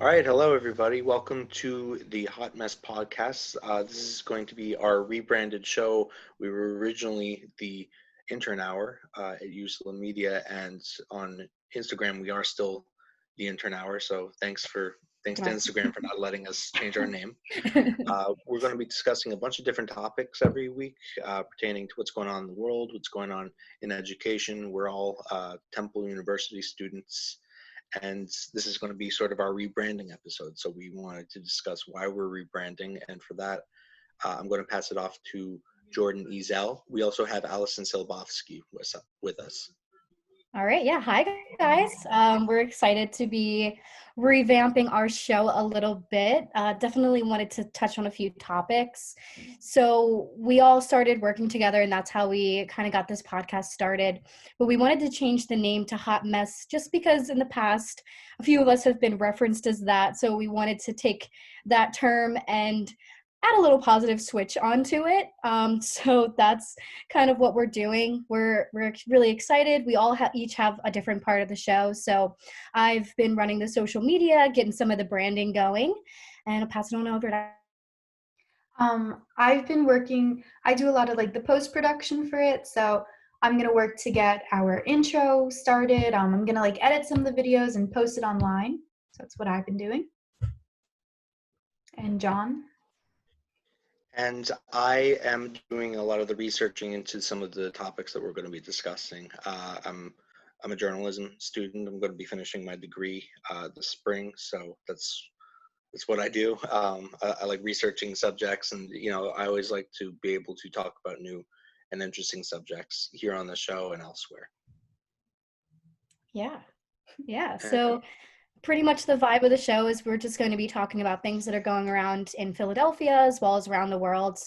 All right, hello everybody. Welcome to the Hot Mess podcast. This is going to be our rebranded show. We were originally the Intern Hour at Useful Media, and on Instagram we are still the Intern Hour. So thanks to Yeah. Instagram for not letting us change our name. We're going to be discussing a bunch of different topics every week pertaining to what's going on in the world, what's going on in education. We're all Temple University students, and this is going to be sort of our rebranding episode. So we wanted to discuss why we're rebranding, and for that, I'm going to pass it off to Jordan Ezel. We also have Allison Silbovsky with us. All right. Yeah. Hi, guys. We're excited to be revamping our show a little bit. Definitely wanted to touch on a few topics. So we all started working together, and that's how we kind of got this podcast started. But we wanted to change the name to Hot Mess just because in the past, a few of us have been referenced as that. So we wanted to take that term and add a little positive switch onto it. So that's kind of what we're doing. We're really excited. We all each have a different part of the show. So I've been running the social media, getting some of the branding going, and I'll pass it on over to. I've been working, I do a lot of like the post-production for it, so I'm going to work to get our intro started. I'm going to like edit some of the videos and post it online. So that's what I've been doing. And John? And I am doing a lot of the researching into some of the topics that we're going to be discussing. I'm a journalism student. I'm going to be finishing my degree this spring, so that's what I do. I like researching subjects, and I always like to be able to talk about new and interesting subjects here on the show and elsewhere. Yeah. So pretty much the vibe of the show is we're just going to be talking about things that are going around in Philadelphia as well as around the world.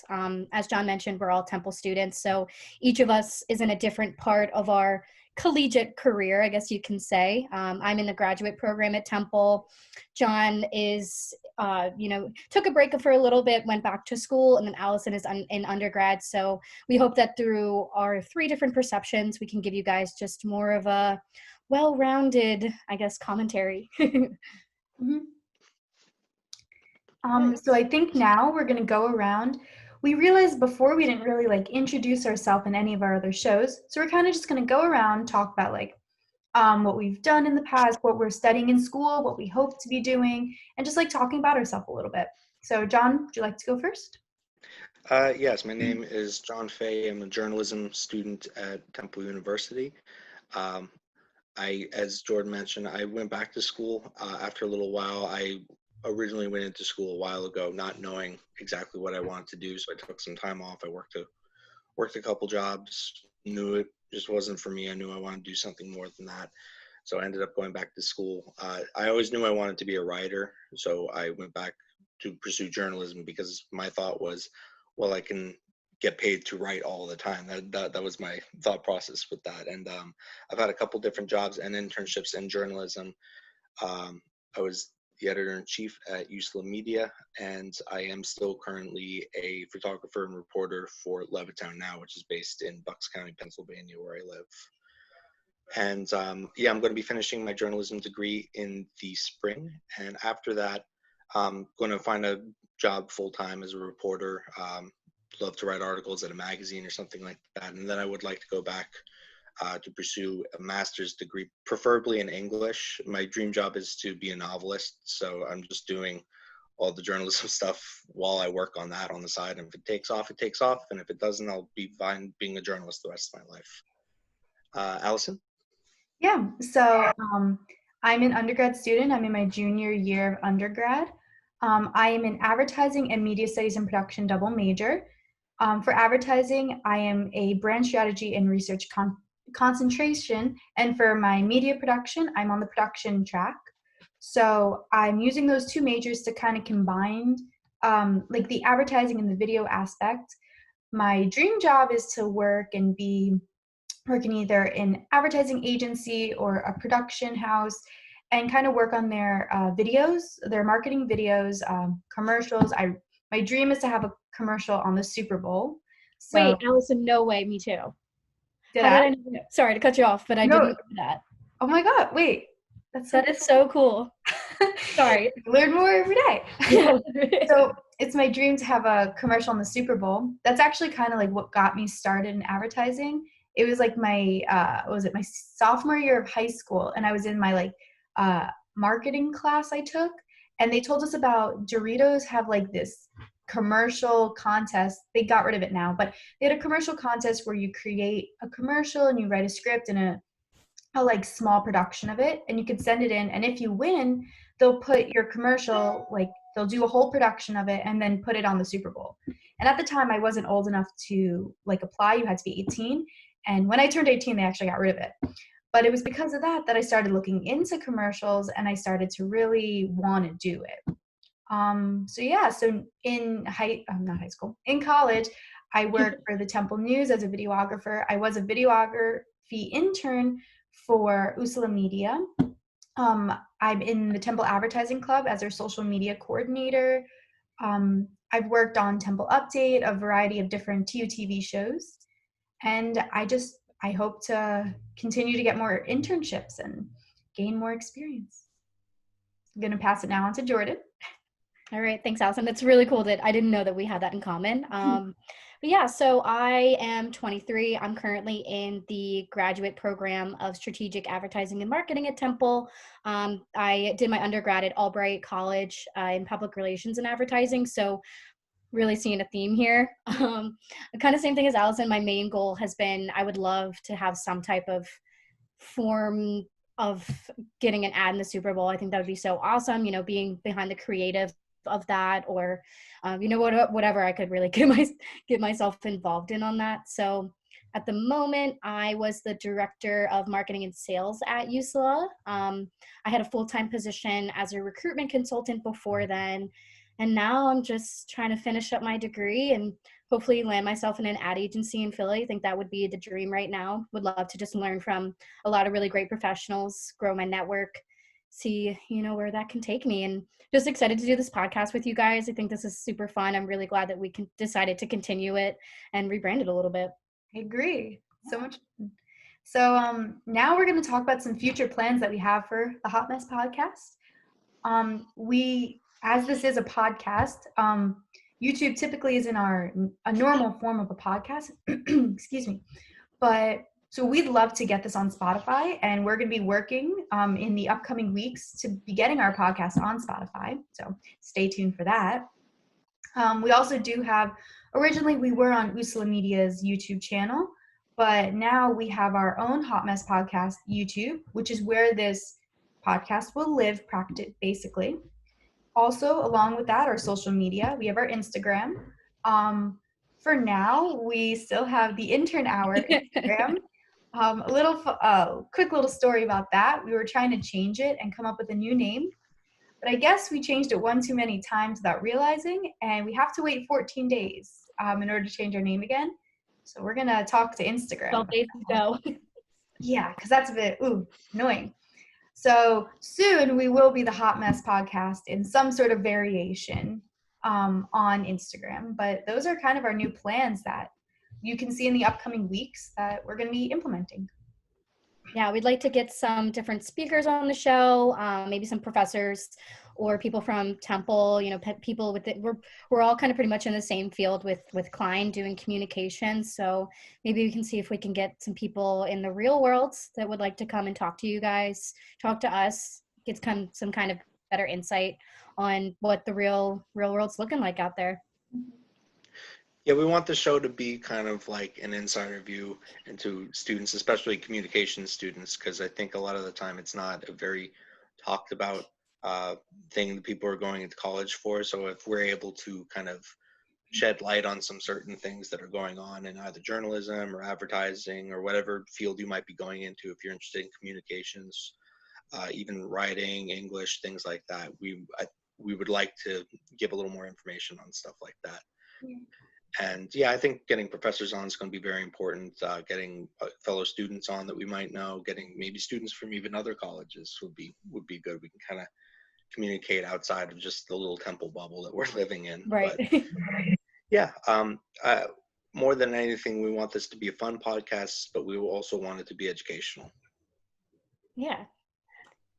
As John mentioned, we're all Temple students, so each of us is in a different part of our collegiate career, I guess you can say. I'm in the graduate program at Temple. John is, took a break for a little bit, went back to school, and then Allison is in undergrad. So we hope that through our three different perceptions, we can give you guys just more of a well-rounded, I guess, commentary. Mm-hmm. So I think now we're going to go around. We realized before we didn't really like introduce ourselves in any of our other shows. So we're kind of just going to go around, talk about like what we've done in the past, what we're studying in school, what we hope to be doing, and just like talking about ourselves a little bit. So John, would you like to go first? Yes, my name is John Fay. I'm a journalism student at Temple University. As Jordan mentioned, I went back to school after a little while. I originally went into school a while ago, not knowing exactly what I wanted to do. So I took some time off. I worked a couple jobs, knew it just wasn't for me. I knew I wanted to do something more than that. So I ended up going back to school. I always knew I wanted to be a writer. So I went back to pursue journalism because my thought was, well, I can get paid to write all the time. That was my thought process with that. And I've had a couple different jobs and internships in journalism. I was the editor-in-chief at Useful Media, and I am still currently a photographer and reporter for Levittown Now, which is based in Bucks County, Pennsylvania, where I live. And I'm going to be finishing my journalism degree in the spring, and after that, I'm going to find a job full-time as a reporter. Love to write articles at a magazine or something like that, and then I would like to go back to pursue a master's degree, preferably in English. My dream job is to be a novelist, so I'm just doing all the journalism stuff while I work on that on the side. And if it takes off, it takes off, and if it doesn't, I'll be fine being a journalist the rest of my life. Allison? Yeah, so I'm an undergrad student. I'm in my junior year of undergrad. I am in advertising and media studies and production double major. For advertising, I am a brand strategy and research concentration. And for my media production, I'm on the production track. So I'm using those two majors to kind of combine like the advertising and the video aspect. My dream job is to work and be working either in advertising agency or a production house and kind of work on their videos, their marketing videos, commercials. My dream is to have a commercial on the Super Bowl. So, Wait, Allison, no way, me too. did How I? did I know? Sorry to cut you off, but I No. didn't know that. Oh my God, wait. That is so cool. Sorry. Learn more every day. Yeah. So it's my dream to have a commercial in the Super Bowl. That's actually kind of like what got me started in advertising. It was like my my sophomore year of high school, and I was in my marketing class I took, and they told us about Doritos have like this commercial contest. They got rid of it now, but they had a commercial contest where you create a commercial and you write a script and a like small production of it, and you could send it in, and if you win, they'll put your commercial, like they'll do a whole production of it and then put it on the Super Bowl. And at the time I wasn't old enough to like apply. You had to be 18, and when I turned 18 they actually got rid of it. But it was because of that that I started looking into commercials, and I started to really want to do it. So in not high school, in college, I worked for the Temple News as a videographer. I was a videography intern for Usula Media. I'm in the Temple Advertising Club as their social media coordinator. I've worked on Temple Update, a variety of different TUTV shows, and I hope to continue to get more internships and gain more experience. I'm going to pass it now on to Jordan. All right, thanks, Allison. That's really cool that I didn't know that we had that in common. But yeah, so I am 23. I'm currently in the graduate program of strategic advertising and marketing at Temple. I did my undergrad at Albright College in public relations and advertising. So really seeing a theme here. Kind of same thing as Allison. My main goal has been I would love to have some type of form of getting an ad in the Super Bowl. I think that would be so awesome, being behind the creative of that, or whatever I could really get myself involved in on that. So at the moment I was the director of marketing and sales at USLA. I had a full-time position as a recruitment consultant before then, and now I'm just trying to finish up my degree and hopefully land myself in an ad agency in Philly. I think that would be the dream right now. Would love to just learn from a lot of really great professionals, grow my network, see, where that can take me. And just excited to do this podcast with you guys. I think this is super fun. I'm really glad that we decided to continue it and rebrand it a little bit. I agree. So much. So now we're going to talk about some future plans that we have for the Hot Mess podcast. As this is a podcast, YouTube typically isn't a normal form of a podcast. Excuse me. But so we'd love to get this on Spotify, and we're going to be working in the upcoming weeks to be getting our podcast on Spotify. So stay tuned for that. We also do have, originally we were on Usula Media's YouTube channel, but now we have our own Hot Mess Podcast YouTube, which is where this podcast will live basically. Also, along with that, our social media, we have our Instagram. For now, we still have the Intern Hour Instagram. Quick little story about that. We were trying to change it and come up with a new name, but I guess we changed it one too many times without realizing, and we have to wait 14 days in order to change our name again. So we're gonna talk to Instagram. 12 days to go. Yeah, because that's a bit annoying. So soon we will be the Hot Mess Podcast in some sort of variation on Instagram. But those are kind of our new plans that you can see in the upcoming weeks that we're going to be implementing. Yeah, we'd like to get some different speakers on the show, maybe some professors or people from Temple, people with it. We're all kind of pretty much in the same field with Klein doing communications. So maybe we can see if we can get some people in the real world that would like to come and talk to you guys, talk to us, get some kind of better insight on what the real world's looking like out there. Yeah, we want the show to be kind of like an insider view into students, especially communication students, because I think a lot of the time it's not a very talked about thing that people are going into college for. So if we're able to kind of shed light on some certain things that are going on in either journalism or advertising or whatever field you might be going into, if you're interested in communications, even writing, English, things like that, we would like to give a little more information on stuff like that. Yeah. And yeah, I think getting professors on is going to be very important. Getting fellow students on that we might know, getting maybe students from even other colleges would be good. We can kind of communicate outside of just the little Temple bubble that we're living in. Right. But, yeah. More than anything, we want this to be a fun podcast, but we also want it to be educational. Yeah.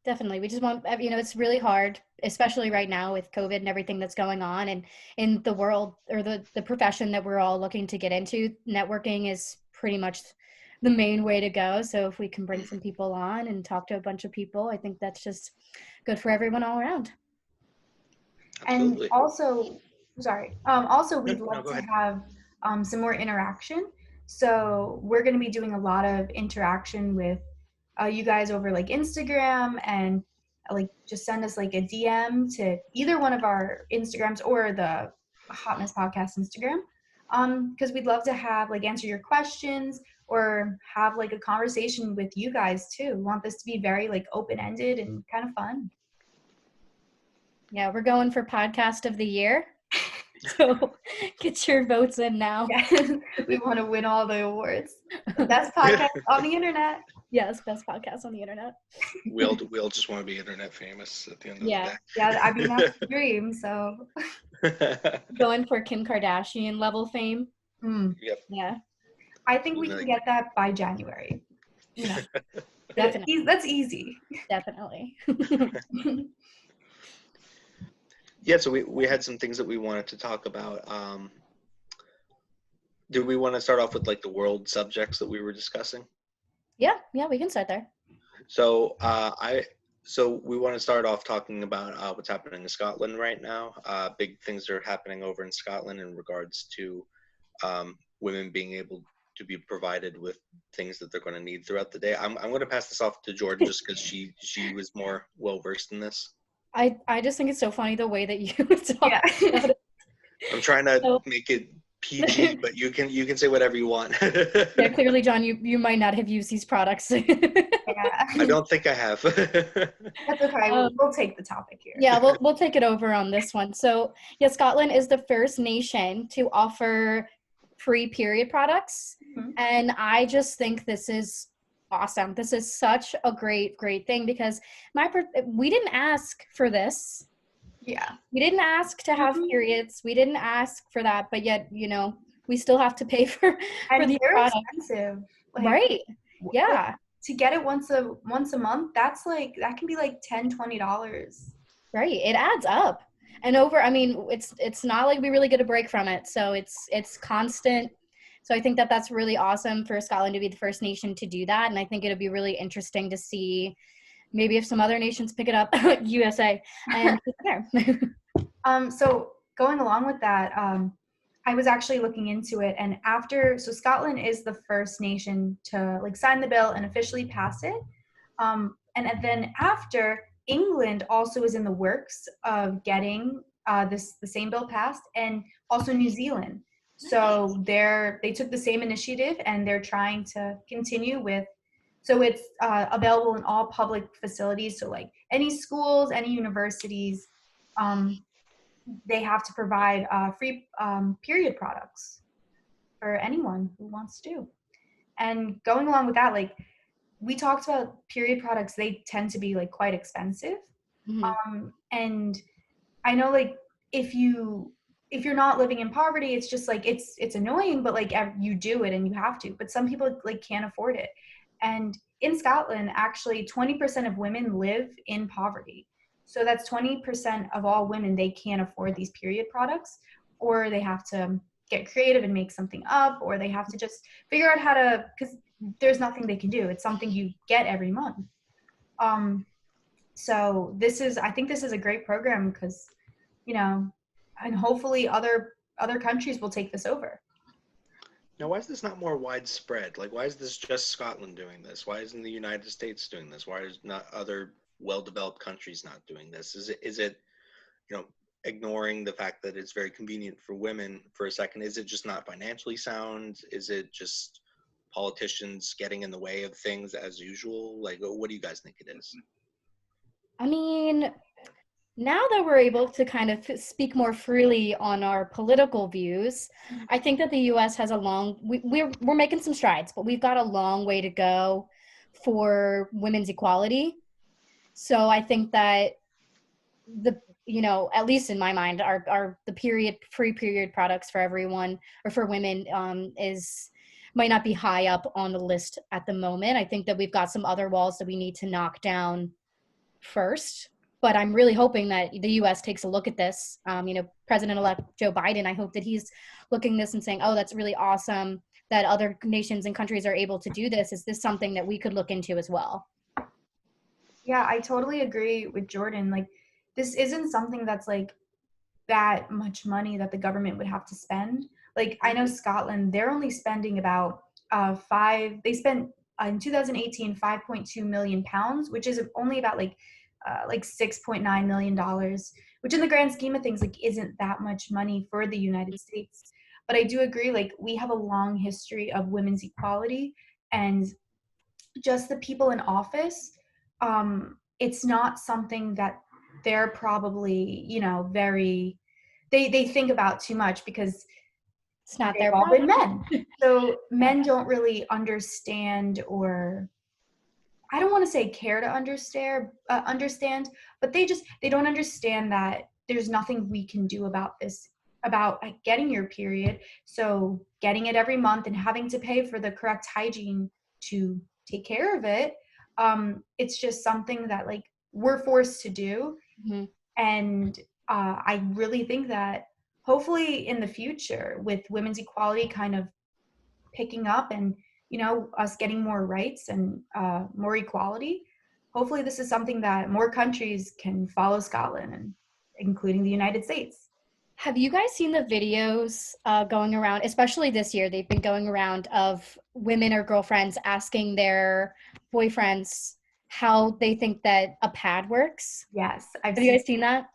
Definitely. We just want, it's really hard, especially right now with COVID and everything that's going on, and in the world, or the profession that we're all looking to get into. Networking is pretty much the main way to go. So if we can bring some people on and talk to a bunch of people, I think that's just good for everyone all around. And Absolutely. also we'd No, love go to ahead. have some more interaction. So we're going to be doing a lot of interaction with you guys over like Instagram, and like just send us like a DM to either one of our Instagrams or the Hot Mess Podcast Instagram. Because we'd love to have like answer your questions or have like a conversation with you guys too. We want this to be very like open-ended and kind of fun. Yeah, we're going for podcast of the year. So get your votes in now. Yes, we want to win all the awards. The best podcast on the internet. Yes, best podcast on the internet. We'll just want to be internet famous at the end of Yeah. Yeah, I mean that's the dream. So the day. Going for Kim Kardashian level fame. Yep. Yeah, I think we can Like- get that by January. You know, definitely. that's easy. Definitely. Yeah, so we had some things that we wanted to talk about. Do we want to start off with like the world subjects that we were discussing? Yeah, we can start there. So so we want to start off talking about what's happening in Scotland right now. Big things are happening over in Scotland in regards to women being able to be provided with things that they're going to need throughout the day. I'm going to pass this off to Jordan just because she was more well versed in this. I just think it's so funny the way that you talk Yeah. about it. I'm trying to So- make it PG, but you can say whatever you want. Yeah, clearly, John, you might not have used these products. Yeah. I don't think I have. That's okay. We'll take the topic here. Yeah, we'll take it over on this one. So yeah, Scotland is the first nation to offer free period products, Mhm. and I just think this is awesome. This is such a great thing because we didn't ask for this. Yeah. We didn't ask to have Mhm. periods. We didn't ask for that, but yet we still have to pay for And these they're products, expensive. Like, right? Yeah. To get it once a month, that's like that can be like $10-$20. Right. It adds up. And it's not like we really get a break from it. So it's constant. So I think that that's really awesome for Scotland to be the first nation to do that. And I think it'll be really interesting to see maybe if some other nations pick it up, USA, and keep it there. So going along with that, I was actually looking into it, and so Scotland is the first nation to like sign the bill and officially pass it. And then after, England also is in the works of getting the same bill passed, and also New Zealand. So they took the same initiative, and they're trying to continue with. So it's available in all public facilities. So like any schools, any universities, they have to provide free period products for anyone who wants to. And going along with that, like we talked about period products, they tend to be like quite expensive. Mhm. And I know like if you're not living in poverty, it's just like it's annoying, but like you do it and you have to. But some people like can't afford it. And in Scotland, actually 20% of women live in poverty. So that's 20% of all women, they can't afford these period products, or they have to get creative and make something up, or they have to just figure out how to, because there's nothing they can do. It's something you get every month. So I think this is a great program because, and hopefully other countries will take this over. Now, why is this not more widespread? Like, why is this just Scotland doing this? Why isn't the United States doing this? Why is not other well-developed countries not doing this? Is it, ignoring the fact that it's very convenient for women for a second? Is it just not financially sound? Is it just politicians getting in the way of things as usual? Like, what do you guys think it is? I mean, now that we're able to kind of speak more freely on our political views, I think that the U.S. has we're making some strides, but we've got a long way to go for women's equality. So I think that at least in my mind, the free period products for everyone or for women might not be high up on the list at the moment. I think that we've got some other walls that we need to knock down first, but I'm really hoping that the US takes a look at this. President-elect Joe Biden, I hope that he's looking this and saying, oh, that's really awesome that other nations and countries are able to do this. Is this something that we could look into as well? Yeah, I totally agree with Jordan. Like, this isn't something that's like that much money that the government would have to spend. Like, I know Scotland, they're only spending about they spent in 2018 5.2 million pounds, which is only about like $6.9 million, which in the grand scheme of things like isn't that much money for the United States. But I do agree, like, we have a long history of women's equality, and just the people in office, it's not something that they're probably, very they think about too much, because It's not they've their all been problem. men. So men don't really understand, or I don't want to say care to understand, but they don't understand that there's nothing we can do about this, about like, getting your period. So getting it every month and having to pay for the correct hygiene to take care of it, it's just something that like we're forced to do. Mm-hmm. And I really think that hopefully in the future, with women's equality kind of picking up, and us getting more rights and more equality, hopefully this is something that more countries can follow Scotland, and including the United States. Have you guys seen the videos going around, especially this year? They've been going around of women or girlfriends asking their boyfriends how they think that a pad works. Yes, I've Have you seen. guys seen that?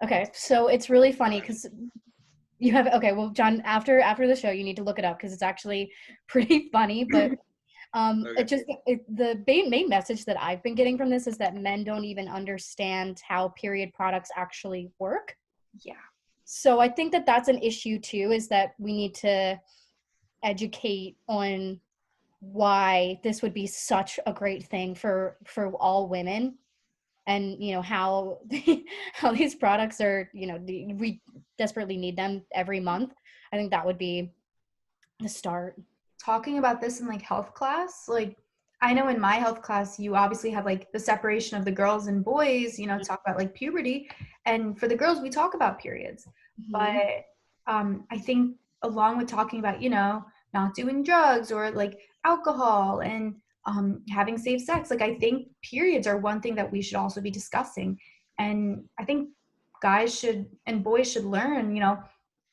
Okay, so it's really funny because you have, okay, well, John, after the show, you need to look it up because it's actually pretty funny. But Okay. the main message that I've been getting from this is that men don't even understand how period products actually work. Yeah. So I think that that's an issue too, is that we need to educate on why this would be such a great thing for all women, and how how these products are, we desperately need them every month. I think that would be the start. Talking about this in like health class, like I know in my health class you obviously have like the separation of the girls and boys, talk about like puberty, and for the girls we talk about periods. But Mm-hmm. I think along with talking about not doing drugs or like alcohol, and having safe sex, like I think periods are one thing that we should also be discussing. And I think guys should and boys should learn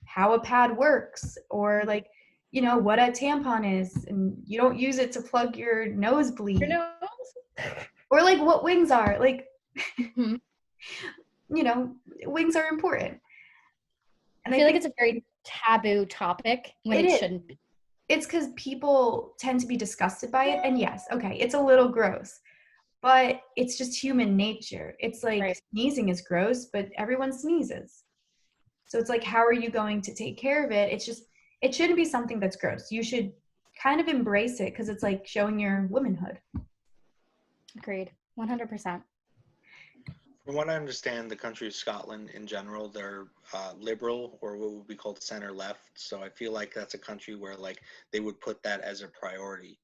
how a pad works, or like what a tampon is, and you don't use it to plug your Your nosebleed, nose. or like what wings are like. Mhm. you know Wings are important, I and I feel like think it's a very taboo topic when it it is. shouldn't be. It's because people tend to be disgusted by it, and yes, okay, it's a little gross, but it's just human nature. It's like Right. sneezing is gross, but everyone sneezes. So it's like, how are you going to take care of it? It shouldn't be something that's gross. You should kind of embrace it, because it's like showing your womanhood. Agreed. 100%. From what I understand, the country of Scotland in general, they're liberal, or what would be called center left. So I feel like that's a country where like they would put that as a priority.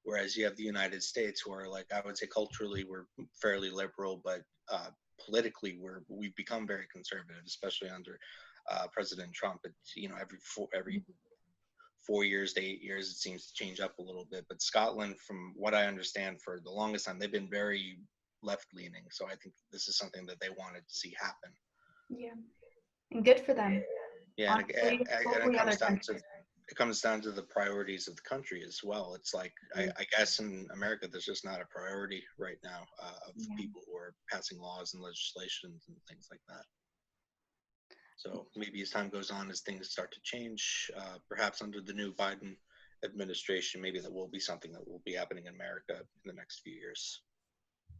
Whereas you have the United States, where like I would say culturally we're fairly liberal, but politically we've become very conservative, especially under President Trump. It's every 4 years to 8 years it seems to change up a little bit. But Scotland, from what I understand, for the longest time they've been very left leaning. So I think this is something that they wanted to see happen. Yeah, and good for them. Yeah, Honestly, and hopefully other countries. it comes down to the priorities of the country as well. It's like I guess in America there's just not a priority right now of Yeah. people who are passing laws and legislations and things like that. So maybe as time goes on, as things start to change, perhaps under the new Biden administration, maybe that will be something that will be happening in America in the next few years.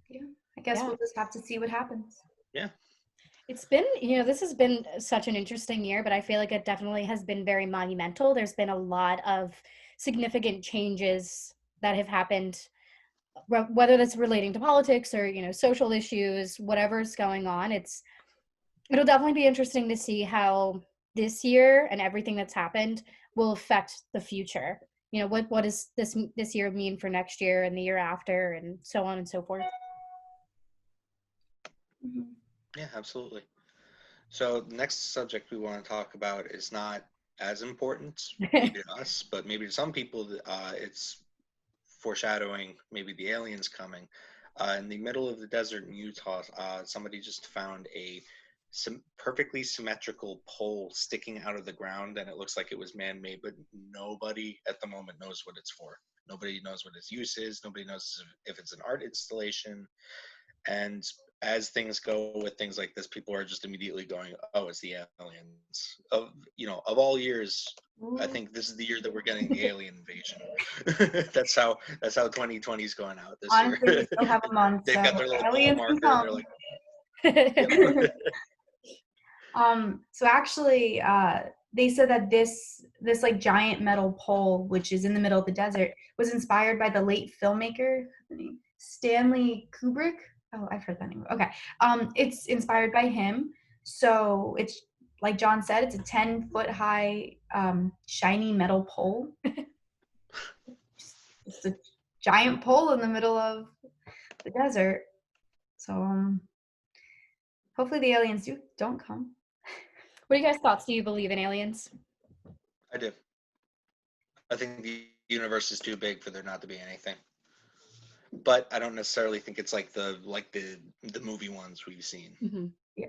Yeah, I guess Yeah. we'll just have to see what happens. Yeah. It's been, this has been such an interesting year, but I feel like it definitely has been very monumental. There's been a lot of significant changes that have happened, whether that's relating to politics or, social issues, whatever's going on. It'll definitely be interesting to see how this year and everything that's happened will affect the future. What does this year mean for next year and the year after, and so on and so forth. Mhm. Yeah, absolutely. So the next subject we want to talk about is not as important, maybe to us, but maybe to some people, it's foreshadowing maybe the aliens coming. In the middle of the desert in Utah, somebody just found a perfectly symmetrical pole sticking out of the ground, and it looks like it was man-made, but nobody at the moment knows what it's for. Nobody knows what its use is. Nobody knows if it's an art installation. And as things go with things like this, people are just immediately going, "Oh, it's the aliens." Of all years, I Ooh. think this is the year that we're getting the alien invasion. that's how 2020 is going out this year. Honestly, we still have a month, They've so got their little ball aliens can marker, and they're come. like, "Yep." So actually, they said that this like giant metal pole, which is in the middle of the desert, was inspired by the late filmmaker Stanley Kubrick. Oh, I've heard that name. Okay. It's inspired by him. So it's like John said, it's a 10-foot high shiny metal pole. It's a giant pole in the middle of the desert. So hopefully the aliens don't come. What are you guys' thoughts? Do you believe in aliens? I do. I think the universe is too big for there not to be anything. But I don't necessarily think it's like the movie ones we've seen. Mm-hmm. Yeah.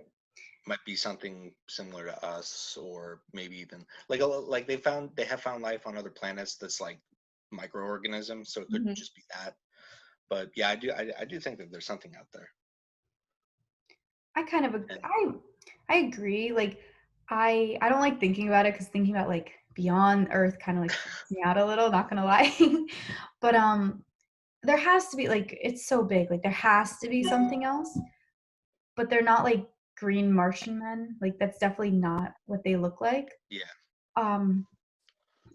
Might be something similar to us, or maybe even like they have found life on other planets that's like microorganisms, so it could Mm-hmm. just be that. But yeah, I do think that there's something out there. I kind of And I agree. Like I don't like thinking about it because thinking about like beyond Earth kind of like freaks me out a little. Not gonna lie, but there has to be like it's so big. Like there has to be something else. But they're not like green Martian men. Like that's definitely not what they look like. yeah, Um,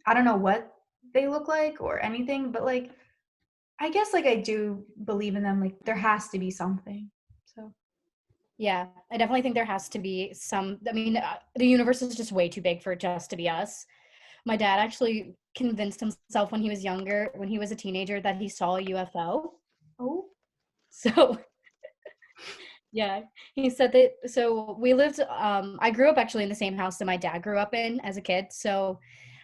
I don't know what they look like or anything, but like I guess like I do believe in them. Like there has to be something. So Yeah, I definitely think there has to be some. I mean, the universe is just way too big for it just to be us. My dad actually convinced himself when he was younger, when he was a teenager, that he saw a UFO. oh, So yeah, he said that. So we lived. I grew up actually in the same house that my dad grew up in as a kid. So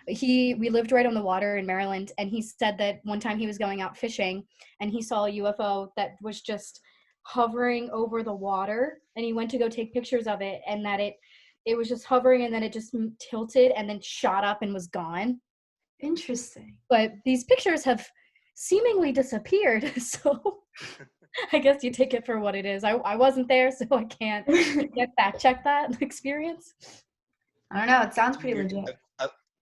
we lived right on the water in Maryland, and he said that one time he was going out fishing, and he saw a UFO that was just hovering over the water, and he went to go take pictures of it, and that it was just hovering, and then it just tilted and then shot up and was gone. interesting. But these pictures have seemingly disappeared. So I guess you take it for what it is. I wasn't there, so I can't fact check that experience. I don't know. It a sounds few pretty years legit.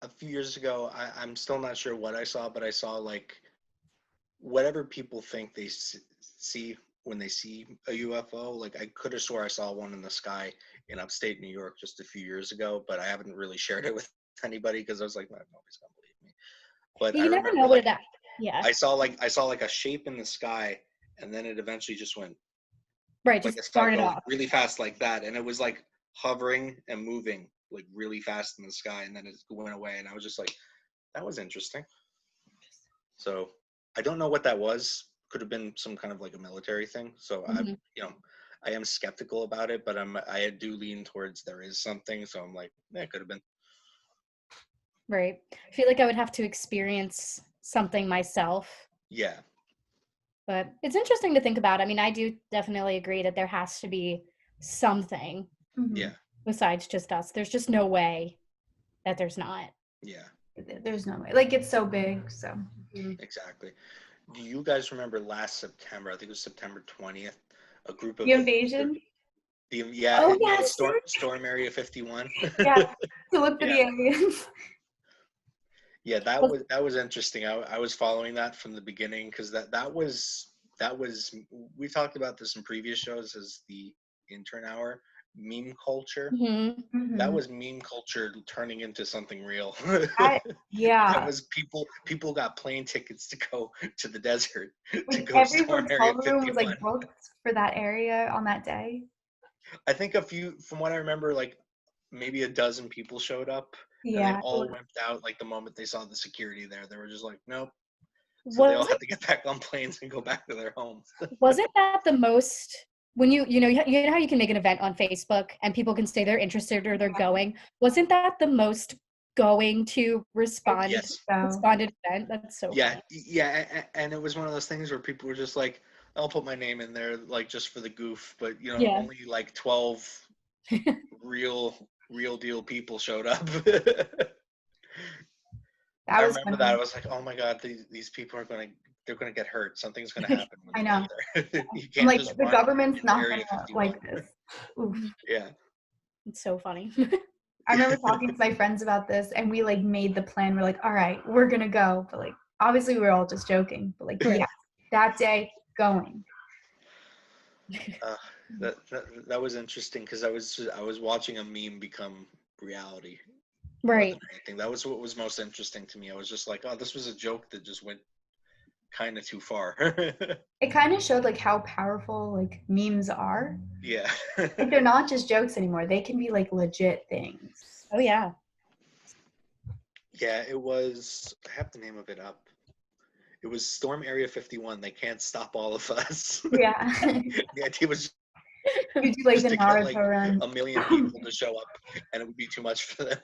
a few years ago, I'm still not sure what I saw, but I saw like whatever people think they see when they see a UFO. Like I could have swore I saw one in the sky in upstate New York just a few years ago, but I haven't really shared it with anybody because I was like, nobody's gonna believe me. But Yeah, I you never remember know what like it. Yeah, I saw like a shape in the sky, and then it eventually just went right. like Just I saw it started go off. really fast like that, and it was like hovering and moving like really fast in the sky, and then it went away, and I was just like, that was interesting. So I don't know what that was. Could have been some kind of like a military thing. So Hmm. I am skeptical about it, but I do lean towards there is something. So I'm like, it could have been. Right. I feel like I would have to experience something myself, Yeah, but it's interesting to think about. I mean, I do definitely agree that there has to be something Hmm. yeah, besides just us. There's just no way that there's not. yeah, There's no way. Like it's so big. So exactly. Do you guys remember last September? I think it was September 20th. A group the of invasion. yeah, Oh yeah, yes. Storm Area 51. Yeah, to look for Yeah, the aliens. yeah, that was interesting. I was following that from the beginning because that was we talked about this in previous shows as the intern hour meme culture. Hmm. That Hmm. was meme culture turning into something real. I That yeah. was people got plane tickets to go to the desert to Like go every storm Area hotel room was 51. like booked for that area on that day. I think a few, from what I remember, like maybe a dozen people showed up, and they Yeah. all wimped out like the moment they saw the security there. They were just like, nope. So they all Was had to get back on planes and go back to their homes. wasn't that the most when you know how you can make an event on Facebook and people can say they're interested or they're going. Wasn't that the most going to Yes. responded event? That's so Yeah, funny. yeah, and it was one of those things where people were just like, "I'll put my name in there, like just for the goof," but Yeah. only like 12 real deal people showed up. That I was remember that. I funny. was like, "Oh my God, these people they're gonna get hurt. Something's gonna happen when I they know. get there. You I'm can't like, just the run government's into not gonna Area 51." like this. Oof. Yeah. It's so funny. I remember talking to my friends about this, and we like made the plan. We're like, all right, we're gonna go, but like obviously we were all just joking. But like, Right. yeah, that day going. Uh, that was interesting because I was watching a meme become reality more Right. than anything. That was what was most interesting to me. I was just like, oh, this was a joke that just went kind of too far. It kind of showed like how powerful like memes are. Yeah. Like they're not just jokes anymore. They can be like legit things. Oh yeah. Yeah, it was. I have the name of it up. It was Storm Area 51. They can't stop all of us. Yeah. The idea was You do like just the to get like Naruto run. a million people to show up, and it would be too much for them.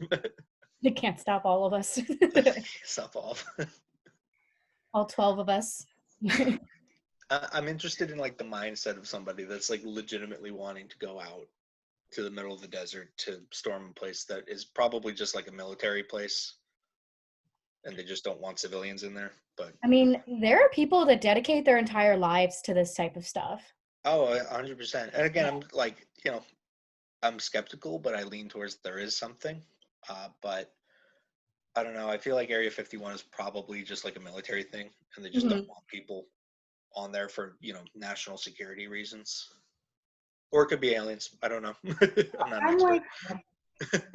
They can't stop all of us. Stop off. All 12 of us. I'm interested in like the mindset of somebody that's like legitimately wanting to go out to the middle of the desert to storm a place that is probably just like a military place, and they just don't want civilians in there. But I mean, there are people that dedicate their entire lives to this type of stuff. oh, 100%. And again, I'm like, I'm skeptical, but I lean towards there is something. But I don't know. I feel like Area 51 is probably just like a military thing, and they just Mhm. don't want people on there for national security reasons. Or it could be aliens. I don't know. I'm not an I'm expert. like,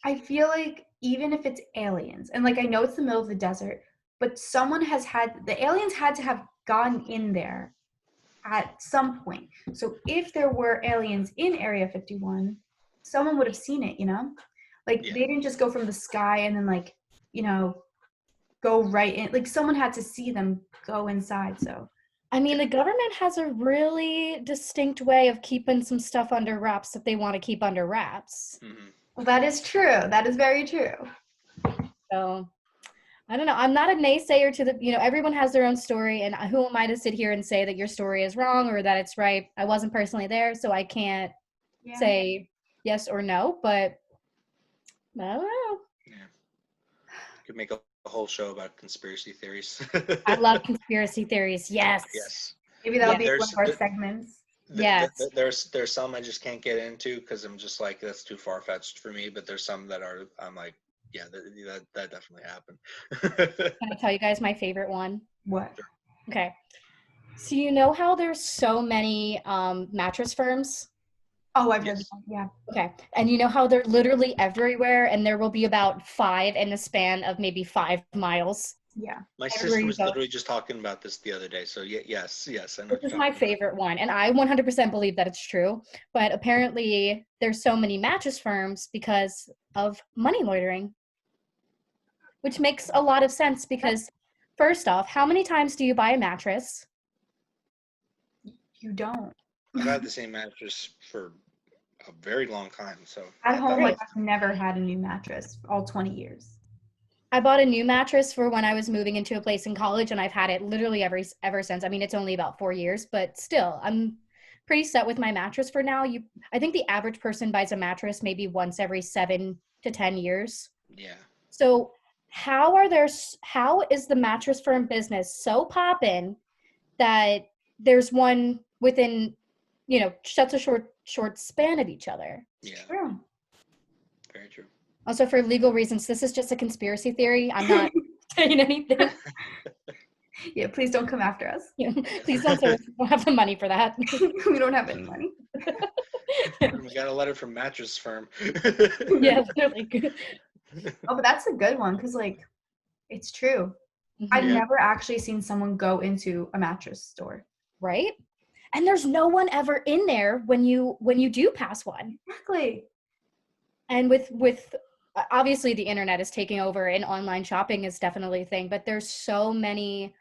I feel like even if it's aliens, and like I know it's the middle of the desert, but the aliens had to have gone in there at some point. So if there were aliens in Area 51, someone would have seen it, you know? Like Yeah. they didn't just go from the sky and then like, you know, go right in. Like someone had to see them go inside. So I mean, the government has a really distinct way of keeping some stuff under wraps that they want to keep under wraps. Hmm. well, that is true. That is very true. So I don't know. I'm not a naysayer to everyone has their own story, and who am I to sit here and say that your story is wrong or that it's right? I wasn't personally there, so I can't Yeah. say yes or no, but I don't know. Yeah. Could make a whole show about conspiracy theories. I love conspiracy theories. Yes. Yes. Maybe that'll be one There's of our segments. Yes. there's some I just can't get into because I'm just like that's too far fetched for me. But there's some that I'm like, yeah, that definitely happened. Can I tell you guys my favorite one? What? Okay. So you know how there's so many mattress firms? Oh, I've heard Yes. that. Yeah. Okay. And you know how they're literally everywhere and there will be about 5 in the span of maybe 5 miles. Yeah. My Everywhere sister you was go. literally just talking about this the other day. So yes, I know This what is you're my talking about. favorite one. And I 100% believe that it's true. But apparently there's so many mattress firms because of money loitering, which makes a lot of sense because first off, how many times do you buy a mattress? You don't. I've had the same mattress for a very long time. So At home, Right. like I've never had a new mattress all 20 years. I bought a new mattress for when I was moving into a place in college, and I've had it literally ever since. I mean, it's only about 4 years, but still, I'm pretty set with my mattress for now. I think the average person buys a mattress maybe once every 7 to 10 years. yeah. So how is the mattress firm business so poppin' that there's one within, such a short span of each other? Yeah. True. Very true. Also, for legal reasons, this is just a conspiracy theory. I'm not saying anything. Yeah, please don't come after us. Please don't sue us. We don't have the money for that. We don't have any money. We got a letter from mattress firm. Yeah, literally. Oh, but that's a good one because, like, it's true. I've Yeah. never actually seen someone go into a mattress store. Right? And there's no one ever in there when you do pass one. Exactly. And with obviously the internet is taking over and online shopping is definitely a thing, but there's so many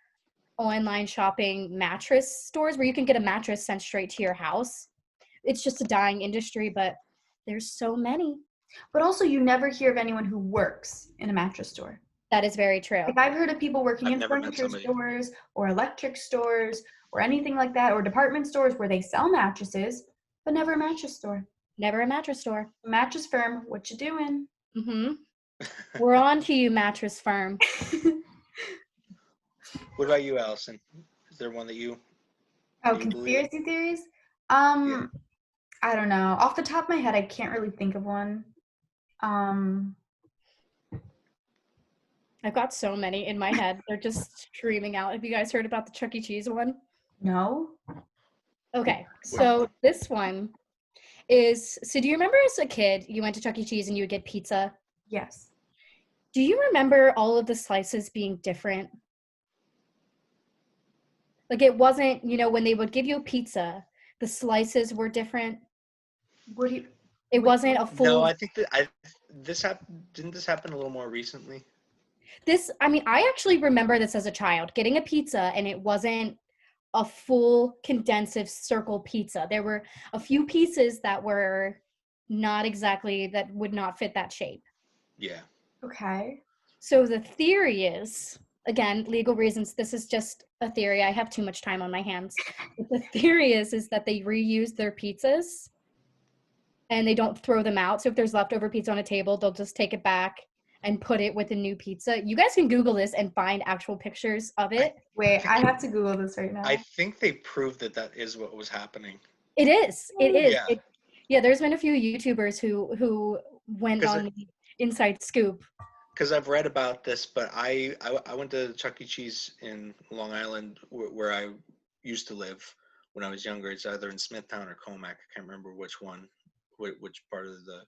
online shopping mattress stores where you can get a mattress sent straight to your house. it's just a dying industry, but there's so many. But also, you never hear of anyone who works in a mattress store. That is very true. Like, I've heard of people working I've in never met furniture somebody. stores or electric stores or anything like that, or department stores where they sell mattresses, but never a mattress store. Never a mattress store. Mattress firm, what you doing? Mm-hmm. We're on to you, mattress firm. What about you, Allison? Is there one that you Oh, you believe in? conspiracy theories? Yeah. I don't know. Off the top of my head, I can't really think of one. I've got so many in my head. They're just streaming out. Have you guys heard about the Chuck E. Cheese one? No. Okay, so this one is, so do you remember as a kid, you went to Chuck E. Cheese and you would get pizza? Yes. Do you remember all of the slices being different? Like it wasn't, when they would give you a pizza, the slices were different. What do you? It wasn't a full. No, I think that didn't this happen a little more recently? I actually remember this as a child, getting a pizza, and it wasn't a full condensive circle pizza. There were a few pieces that were not exactly, that would not fit that shape. Yeah. Okay. So the theory is, again, legal reasons, this is just a theory. I have too much time on my hands. But the theory is that they reuse their pizzas and they don't throw them out. So if there's leftover pizza on a table, they'll just take it back and put it with a new pizza. You guys can Google this and find actual pictures of it. Wait, I have to Google this right now. I think they proved that is what was happening. It is. It is. Yeah. There's been a few YouTubers who went on the inside scoop. Because I've read about this, but I went to Chuck E. Cheese in Long Island, where I used to live when I was younger. It's either in Smithtown or Comac. I can't remember which one, which part of the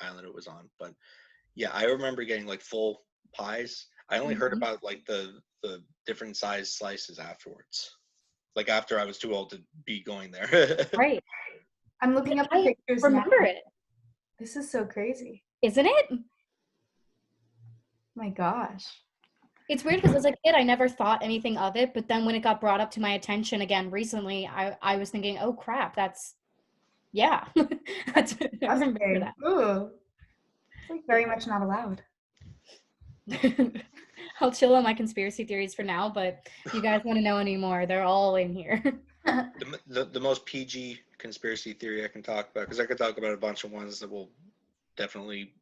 island it was on. But yeah, I remember getting like full pies. I only heard about like the different size slices afterwards. Like after I was too old to be going there. Right. I'm looking up the I pictures remember now. it. This is so crazy. Isn't it? My gosh. It's weird because as a kid, I never thought anything of it. But then when it got brought up to my attention again recently, I was thinking, oh, crap, yeah. I remember that. Ooh. It's like very much not allowed. I'll chill on my conspiracy theories for now, but if you guys want to know any more, they're all in here. The most PG conspiracy theory I can talk about, because I could talk about a bunch of ones that will definitely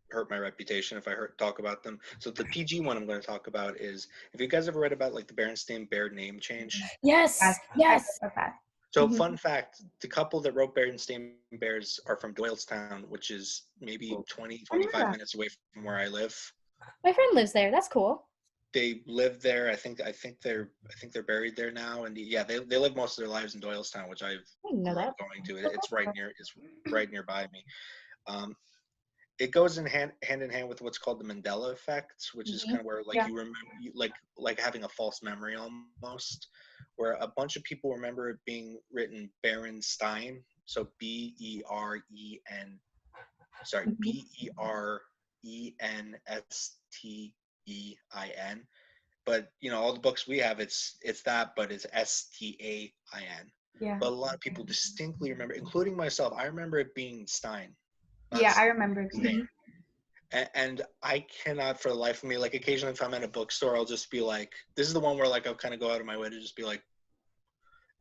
hurt my reputation if I talk about them. So the PG one I'm going to talk about is, have you guys ever read about like the Berenstain Bear name change? Yes. Okay. So fun fact, the couple that wrote Berenstain Bears are from Doylestown, which is maybe 20-25 minutes away from where I live. My friend lives there. That's cool. They live there. I think they're buried there now. And yeah, they live most of their lives in Doylestown, which I've going to. It's right nearby me. It goes hand in hand with what's called the Mandela effect, which is kind of where you remember, like having a false memory almost, where a bunch of people remember it being written Berenstein, so BERENSTEIN, but all the books we have, it's that, but it's STAIN. Yeah. But a lot of people distinctly remember, including myself. I remember it being Stein. Yeah, I remember. And I cannot for the life of me, like occasionally if I'm at a bookstore, I'll just be like, this is the one where like I'll kind of go out of my way to just be like,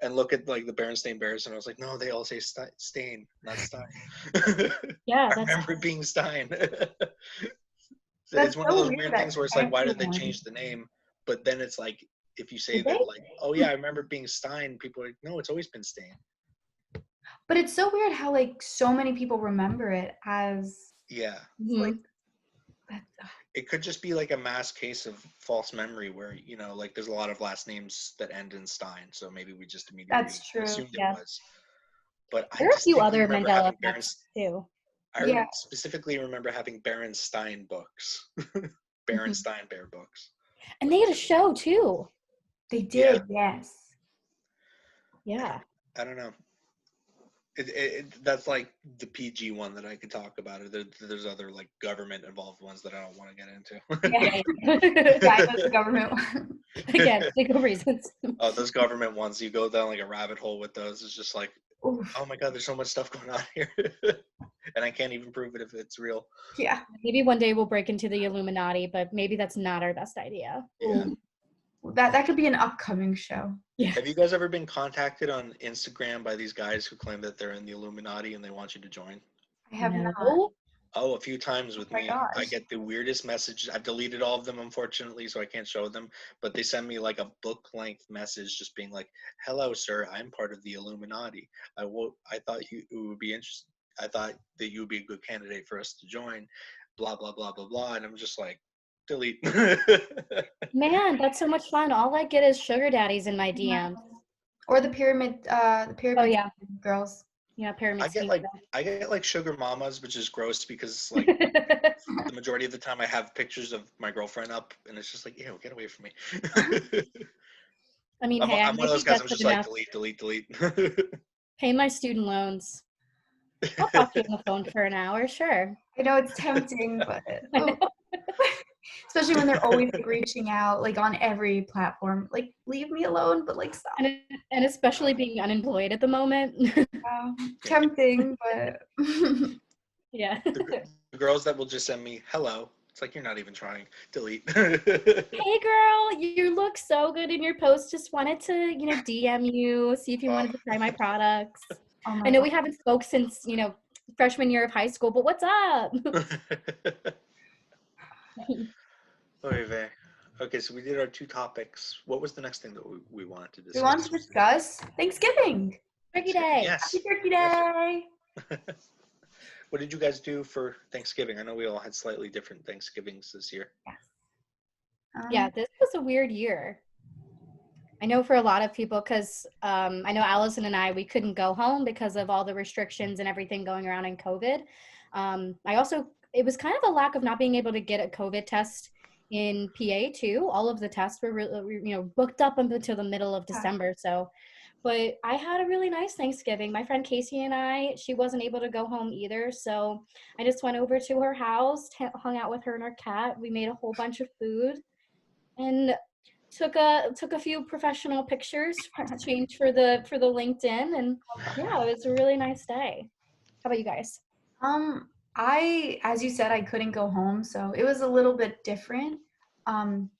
and look at like the Berenstain Bears, and I was like, no, they all say Stain, not Stein. Yeah, I remember it being Stein. That's it's one of so those weird weird that things where it's like, why did they everyone- change the name? But then it's like, if you say Did that, they? like, oh yeah, I remember it being Stein, people are like, no, it's always been Stain. But it's so weird how like so many people remember it as like it could just be like a mass case of false memory where like there's a lot of last names that end in Stein, so maybe we just immediately assumed it was. But there I are a few other remember Mandela having effects too. I specifically remember having Berenstein books. Berenstein Bear books. And they had a show too. They did, yes. Yeah. I don't know. That's like the PG one that I could talk about. There's other like government involved ones that I don't want to get into. Yeah, that's the government one. Again, legal reasons. Oh, those government ones, you go down like a rabbit hole with those. It's just like, Oof. Oh my God, there's so much stuff going on here. And I can't even prove it if it's real. Yeah. Maybe one day we'll break into the Illuminati, but maybe that's not our best idea. Yeah. Ooh. That could be an upcoming show. Yeah. Have you guys ever been contacted on Instagram by these guys who claim that they're in the Illuminati and they want you to join? I have not. No. Oh, a few times with Oh my me. I gosh. get the weirdest messages. I've deleted all of them, unfortunately, so I can't show them. But they send me like a book-length message, just being like, "Hello, sir. I'm part of the Illuminati. I thought you it would be interested. I thought that you would be a good candidate for us to join. Blah blah blah blah blah." And I'm just like, delete. Man, that's so much fun. All I get is sugar daddies in my Yeah. DMs. Or the pyramid Oh yeah, girls. yeah, I pyramid get scheme. like I get like sugar mamas, which is gross because like the majority of the time I have pictures of my girlfriend up, and it's just like, ew, get away from me. I mean, I'm, hey, I I'm one of might those be guys. I'm desperate just like enough. delete, delete, delete. Pay my student loans. I'll talk to you on the phone for an hour, sure. I know it's tempting, but I know. especially when they're always like reaching out like on every platform. Like leave me alone, but like stop. And especially being unemployed at the moment. Tempting, but Yeah. The girls that will just send me hello. It's like you're not even trying. Delete. Hey girl, you look so good in your post. Just wanted to, DM you, see if you Oh. wanted to try my products. oh I my know god. we haven't spoke since, freshman year of high school, but what's up? Oy vey. Okay, so we did our 2 topics. What was the next thing that we wanted to We want to discuss? discuss Thanksgiving. Turkey Thanksgiving. Day. Yes. Happy Turkey Yes, sir. Day. What did you guys do for Thanksgiving? I know we all had slightly different Thanksgivings this year. Yes. Yeah, this was a weird year. I know for a lot of people, because I know Allison and I, we couldn't go home because of all the restrictions and everything going around in COVID. It was kind of a lack of not being able to get a COVID test in PA too. All of the tests were, booked up until the middle of December. So, but I had a really nice Thanksgiving. My friend Casey and she wasn't able to go home either. So I just went over to her house, hung out with her and her cat. We made a whole bunch of food and took a few professional pictures, changed for the LinkedIn, and yeah, it was a really nice day. How about you guys? As you said, I couldn't go home, so it was a little bit different. Um,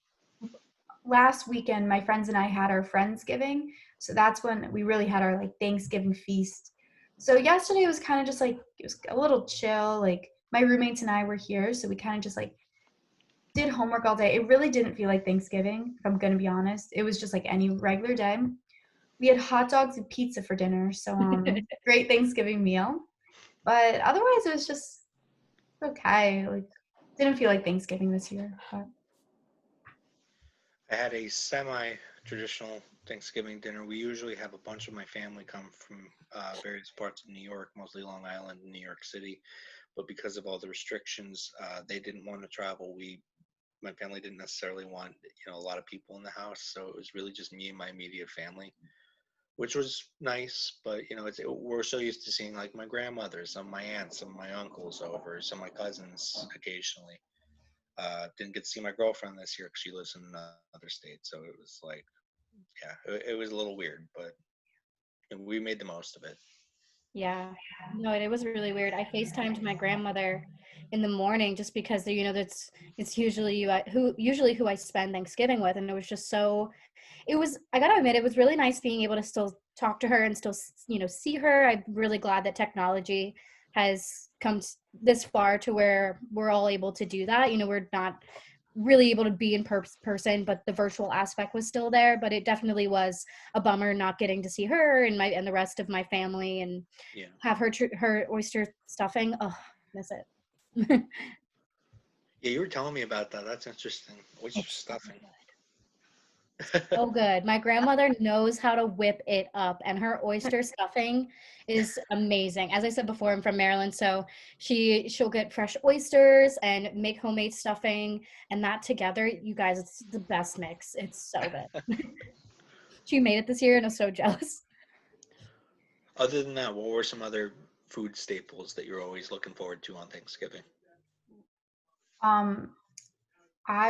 Last weekend, my friends and I had our Friendsgiving, so that's when we really had our like Thanksgiving feast. So yesterday was kind of just like it was a little chill. Like my roommates and I were here, so we kind of just like did homework all day. It really didn't feel like Thanksgiving, if I'm gonna be honest. It was just like any regular day. We had hot dogs and pizza for dinner, so great Thanksgiving meal. But otherwise, it was just okay. Like didn't feel like Thanksgiving this year. But I had a semi-traditional Thanksgiving dinner. We usually have a bunch of my family come from various parts of New York, mostly Long Island and New York City. But because of all the restrictions, they didn't want to travel. My family didn't necessarily want, a lot of people in the house, so it was really just me and my immediate family, which was nice. But we're so used to seeing like my grandmother, some of my aunts, some of my uncles over, some of my cousins occasionally. Didn't get to see my girlfriend this year because she lives in another state. So it was like, yeah, it was a little weird, but we made the most of it. Yeah, no, it was really weird. I FaceTimed my grandmother in the morning just because that's it's usually who I spend Thanksgiving with, and it was just so. It was, I gotta admit, it was really nice being able to still talk to her and still see her. I'm really glad that technology has come this far to where we're all able to do that. We're not really able to be in person, but the virtual aspect was still there. But it definitely was a bummer not getting to see her and the rest of my family and Yeah. have her oyster stuffing. Oh, miss it. Yeah, you were telling me about that. That's interesting. Oyster It's so stuffing. so good. My grandmother knows how to whip it up, and her oyster stuffing is amazing. As I said before, I'm from Maryland, so she'll get fresh oysters and make homemade stuffing, and that together, you guys, it's the best mix. It's so good. She made it this year, and I was so jealous. Other than that, what were some other food staples that you're always looking forward to on Thanksgiving? um,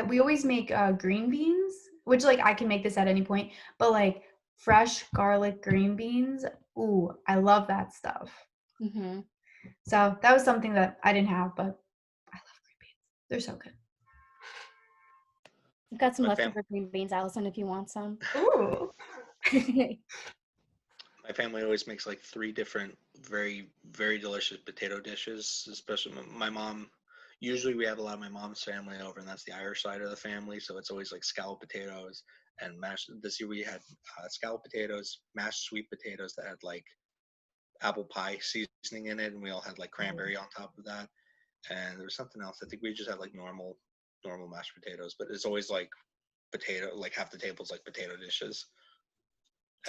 we always make green beans, which like I can make this at any point, but like fresh garlic green beans. Ooh, I love that stuff. Mm-hmm. So that was something that I didn't have, but I love green beans. They're so good. I've got some My fam- leftover green beans, Allison, if you want some. Ooh. My family always makes like 3 different very, very delicious potato dishes, especially my mom. Usually we have a lot of my mom's family over, and that's the Irish side of the family. So it's always like scalloped potatoes and mashed. This year we had scalloped potatoes, mashed sweet potatoes that had like apple pie seasoning in it, and we all had like cranberry on top of that. And there was something else. I think we just had like normal mashed potatoes, but it's always like potato, like half the table's like potato dishes.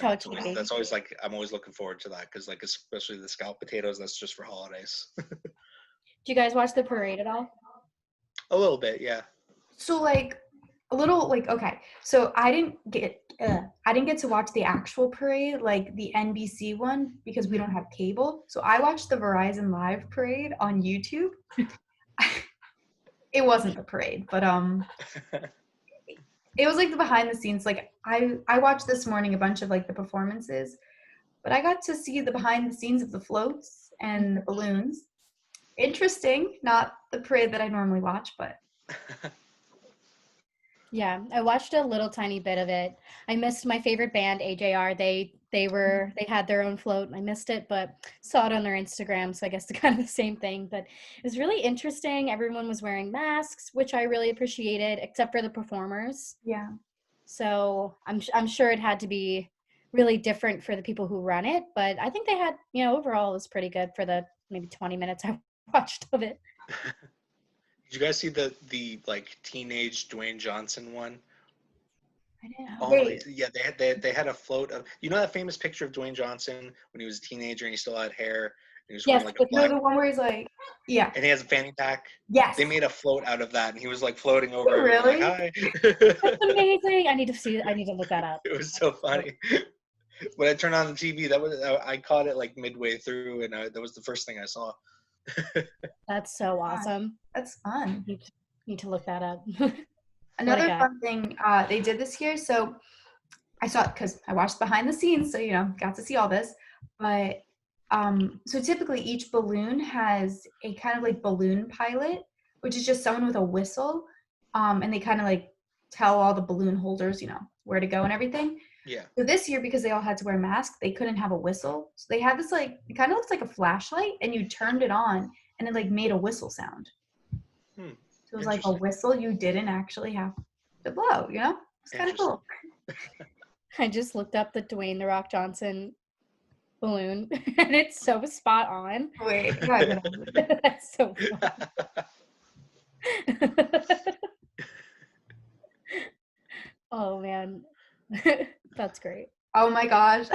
And that's always like, I'm always looking forward to that, because like especially the scalloped potatoes, that's just for holidays. Do you guys watch the parade at all? A little bit, yeah. So like a little like okay. So I didn't get to watch the actual parade, like the NBC one, because we don't have cable. So I watched the Verizon Live parade on YouTube. It wasn't the parade, but it was like the behind the scenes. Like I watched this morning a bunch of like the performances, but I got to see the behind the scenes of the floats and the balloons. Interesting, not the parade that I normally watch, but Yeah, I watched a little tiny bit of it. I missed my favorite band, AJR. They had their own float. I missed it, but saw it on their Instagram, so I guess it's kind of the same thing. But it was really interesting. Everyone was wearing masks, which I really appreciated, except for the performers. yeah. So I'm sure it had to be really different for the people who run it, but I think they had, overall it was pretty good for the maybe 20 minutes I watched of it. Did you guys see the like teenage Dwayne Johnson one? I didn't. Oh Wait. yeah, they had a float of, that famous picture of Dwayne Johnson when he was a teenager and he still had hair and he was wearing Yes, like a No, black, the one where he's like, yeah. and he has a fanny pack. Yes. They made a float out of that, and he was like floating over everyone, Really? like hi. that's amazing. I need to look that up. It was so funny. When I turned on the TV, I caught it like midway through, and that was the first thing I saw. That's so awesome. That's fun. Need to look that up. Another fun thing they did this year. So I saw it because I watched behind the scenes, so got to see all this. But so typically each balloon has a kind of like balloon pilot, which is just someone with a whistle, and they kind of like tell all the balloon holders, where to go and everything. Yeah. So this year, because they all had to wear masks, they couldn't have a whistle. So they had this like, it kind of looks like a flashlight, and you turned it on, and it like made a whistle sound. So it was like a whistle you didn't actually have to blow, It's kind of cool. I just looked up the Dwayne "The Rock" Johnson balloon, and it's so spot on. Wait, that's so fun. Oh man, that's great. Oh my gosh.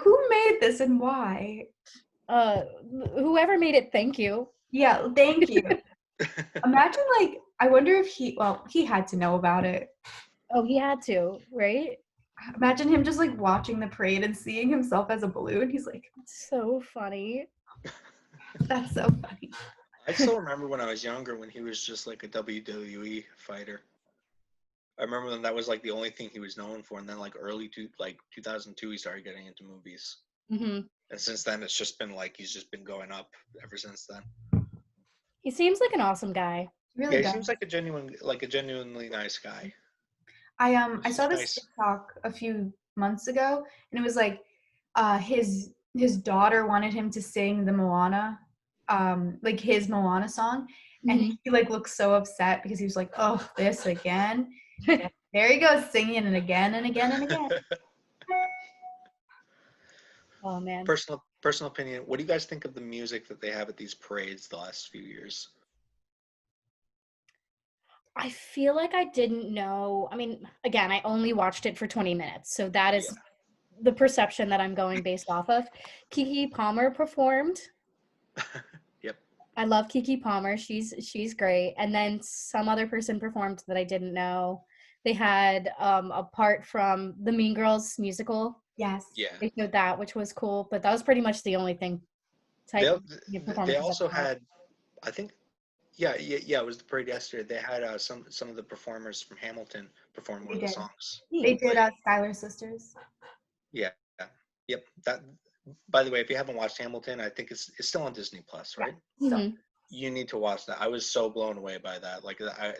Who made this and why? Whoever made it, thank you. Yeah, thank you. Imagine I wonder if he had to know about it. Oh, he had to, right? Imagine him just watching the parade and seeing himself as a balloon. He's like, so funny. That's so funny. I still remember when I was younger when he was just like a WWE fighter. I remember when that was like the only thing he was known for, and then like 2002 he started getting into movies. Mm-hmm. And since then it's just been he's just been going up ever since then. He seems like an awesome guy. Really he does. seems like a genuinely nice guy. I saw this TikTok a few months ago, and it was like his daughter wanted him to sing the Moana, his Moana song, and he looked so upset because he was like, "Oh, this again." There he goes singing it again and again and again. Oh man. Personal opinion. What do you guys think of the music that they have at these parades the last few years? I feel like I didn't know. I mean, again, I only watched it for 20 minutes, so that is the perception that I'm going based off of. Keke Palmer performed. Yep. I love Keke Palmer. She's great. And then some other person performed that I didn't know. They had a part from the Mean Girls musical. Yes. Yeah. They showed that, which was cool, but that was pretty much the only thing. They also had, I think Yeah. It was the parade yesterday. They had some of the performers from Hamilton perform one They of the did. songs. They did Like, Skylar Sisters. yeah, yep. That. By the way, if you haven't watched Hamilton, I think it's still on Disney Plus, Yeah. right? So Mhm. You need to watch that. I was so blown away by that. Like I